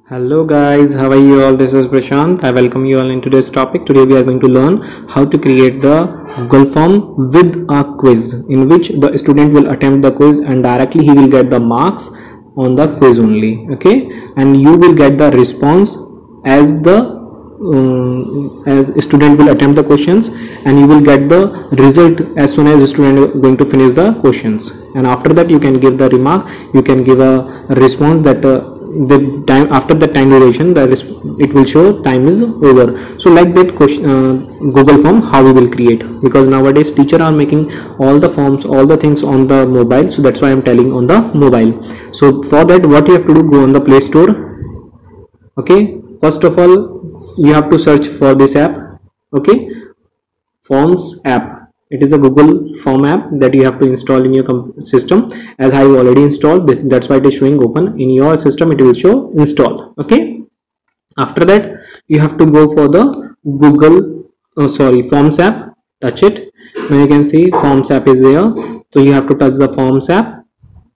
Hello guys, how are you all? This is Prashant. I welcome you all in today's topic. Today we are going to learn how to create the Google form with a quiz in which the student will attempt the quiz and directly he will get the marks on the quiz only. Okay, and you will get the response as as student will attempt the questions, and you will get the result as soon as the student is going to finish the questions. And after that you can give the remark, you can give a response that the time after the time duration it will show time is over. So like that question, Google form how we will create, because nowadays teacher are making all the forms, all the things on the mobile, so that's why I'm telling on the mobile. So for that what you have to do, go on the Play Store. Okay, first of all you have to search for this app. Okay, Forms app. It is a Google form app that you have to install in your system. As I already installed this, that's why it is showing open. In your system it will show install. Okay, after that you have to go for the Forms app. Touch it. Now you can see Forms app is there, so you have to touch the Forms app,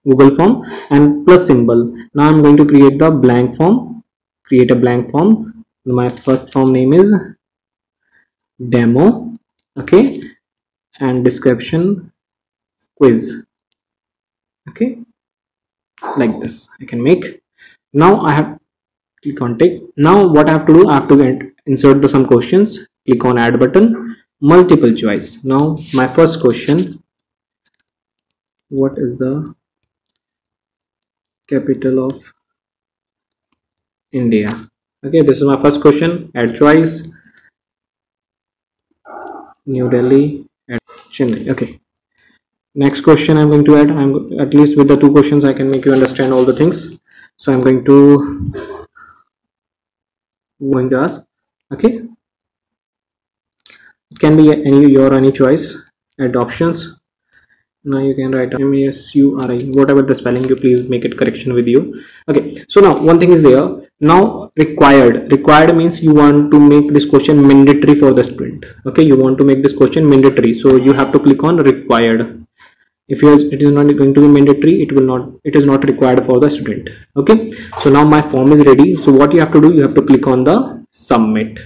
Google form, and plus symbol. Now I'm going to create the blank form. Create a blank form. My first form name is demo. Okay, and description quiz. Okay, like this I can make. Now I have click on tick. Now what I have to do, I have to insert some questions. Click on add button, multiple choice. Now my first question: what is the capital of India? Okay, this is my first question. Add choice: New Delhi, add Chennai. Okay, next question I'm going to add. I'm at least with the two questions I can make you understand all the things. So I'm going to ask. Okay, it can be any choice. Add options. Now you can write MASURI, whatever the spelling, you please make it correction with you. Okay, so now one thing is there. Now required means you want to make this question mandatory for the student. Okay, you want to make this question mandatory, so you have to click on required. If it is not going to be mandatory, it is not required for the student. Okay, so now my form is ready. So what you have to do, you have to click on the submit.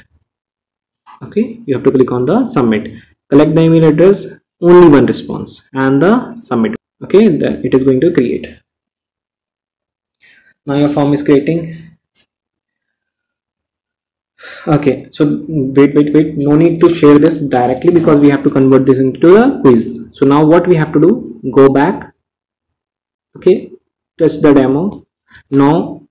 Okay, you have to click on the submit. Collect the email address, only one response, and the submit. Okay, then it is going to create. Now your form is creating. Okay, so wait, no need to share this directly because we have to convert this into a quiz. So now what we have to do, go back. Okay, touch the demo. Now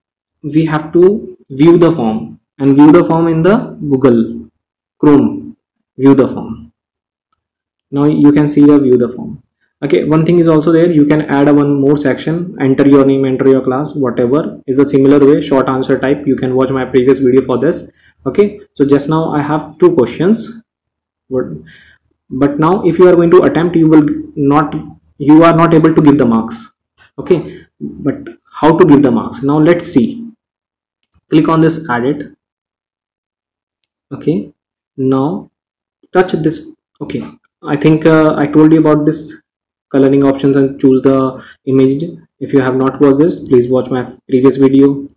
we have to view the form, and view the form in the Google Chrome. View the form. Now you can see the view the form. Okay, one thing is also there, you can add one more section: enter your name, enter your class, whatever is a similar way, short answer type. You can watch my previous video for this. Okay, so just now I have two questions, but now if you are going to attempt, you are not able to give the marks. Okay, but how to give the marks? Now let's see. Click on this edit. Okay, now touch this. Okay, I think I told you about this coloring options and choose the image. If you have not watched this, please watch my previous video.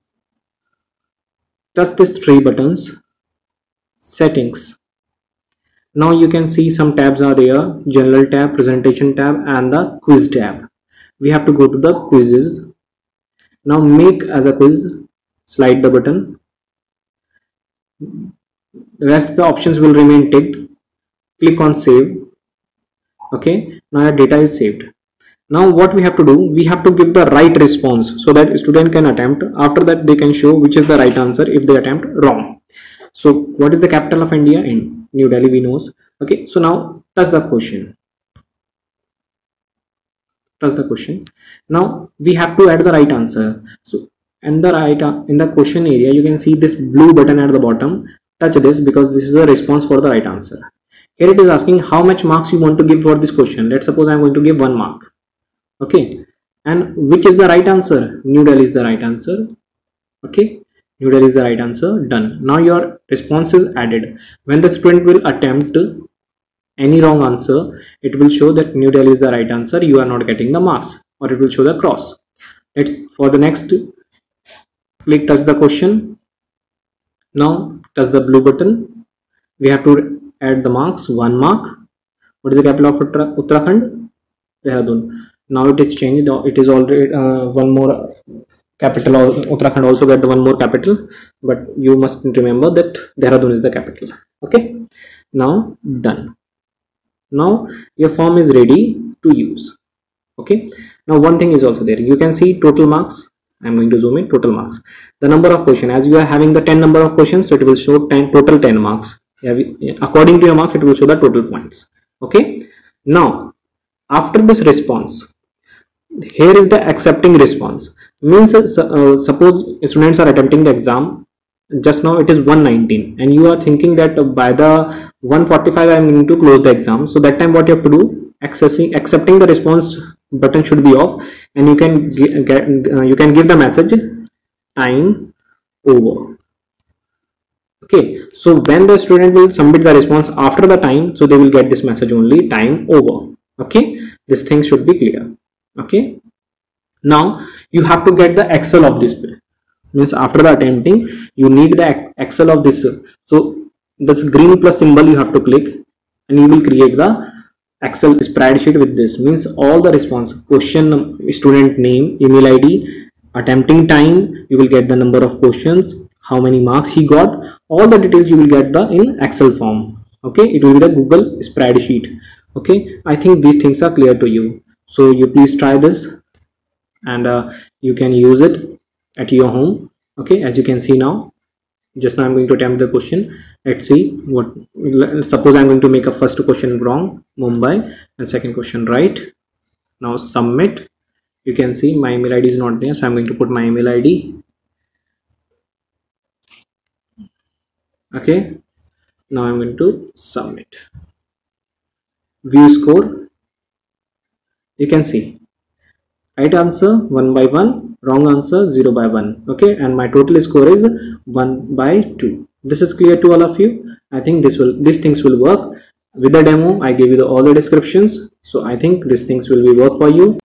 Touch these three buttons, settings. Now you can see some tabs are there: general tab, presentation tab, and the quiz tab. We have to go to the quizzes. Now make as a quiz, slide the button. Rest the options will remain ticked. Click on save. Okay, now your data is saved. Now what we have to do, we have to give the right response so that student can attempt. After that they can show which is the right answer if they attempt wrong. So what is the capital of India? In New Delhi, we know. Okay, so now touch the question. Now we have to add the right answer. So in the question area, you can see this blue button at the bottom. Touch this because this is a response for the right answer. Here it is asking how much marks you want to give for this question. Let's suppose I'm going to give 1 mark. Okay, and which is the right answer? New Delhi is the right answer. Okay, New Delhi is the right answer. Done. Now your response is added. When the student will attempt any wrong answer, it will show that New Delhi is the right answer. You are not getting the marks, or it will show the cross. Let's for the next Click touch the question. Now touch the blue button. We have to add the marks. 1 mark. What is the capital of Uttarakhand? Dehradun. Now it is changed. It is already one more capital. Uttarakhand also get the one more capital, but you must remember that Dehradun is the capital. Okay. Now done. Now your form is ready to use. Okay. Now one thing is also there. You can see total marks. I'm going to zoom in. Total marks. The number of question, as you are having the 10 number of questions, so it will show total 10 marks. According to your marks, it will show the total points. Okay. Now after this response, here is the accepting response. Means suppose students are attempting the exam. Just now it is 119 and you are thinking that by the 145 I am going to close the exam. So that time what you have to do, accepting the response button should be off, and you can give the message time over. Okay, so when the student will submit the response after the time, so they will get this message only, time over. Okay, this thing should be clear. Okay, now you have to get the Excel of this. Means after the attempting, you need the Excel of this. So this green plus symbol you have to click, and you will create the Excel spreadsheet with this. Means all the response, question, student name, email ID, attempting time, you will get the number of questions, how many marks he got, all the details you will get the in Excel form. Okay, it will be the Google spreadsheet. Okay, I think these things are clear to you. So you please try this, and you can use it at your home. Okay, as you can see now, just now I'm going to attempt the question. Let's see what, suppose I'm going to make a first question wrong, Mumbai, and second question right. Now submit. You can see my email ID is not there, so I'm going to put my email ID. Okay, now I'm going to submit. View score. You can see right answer 1 by 1, wrong answer 0 by 1. Okay, and my total score is 1 by 2. This is clear to all of you. I think these things will work. With the demo I gave you all the descriptions, so I think these things will be work for you.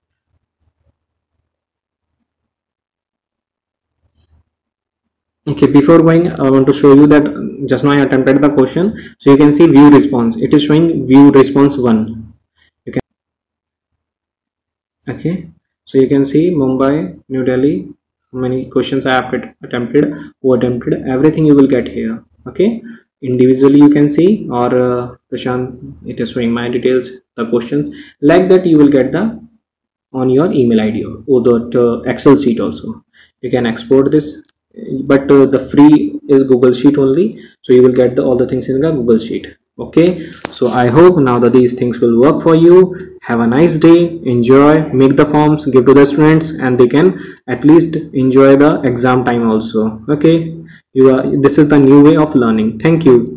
Okay, before going, I want to show you that just now I attempted the question. So you can see view response. It is showing view response 1. You can, okay, so you can see Mumbai, New Delhi, how many questions I have attempted, who attempted, everything you will get here. Okay, individually you can see, or Prashant, it is showing my details, the questions, like that you will get the on your email ID or the Excel sheet also. You can export this, but the free is Google Sheet only, so you will get all the things in the Google Sheet. Okay, so I hope now that these things will work for you. Have a nice day, enjoy, make the forms, give to the students, and they can at least enjoy the exam time also. Okay, this is the new way of learning. Thank you.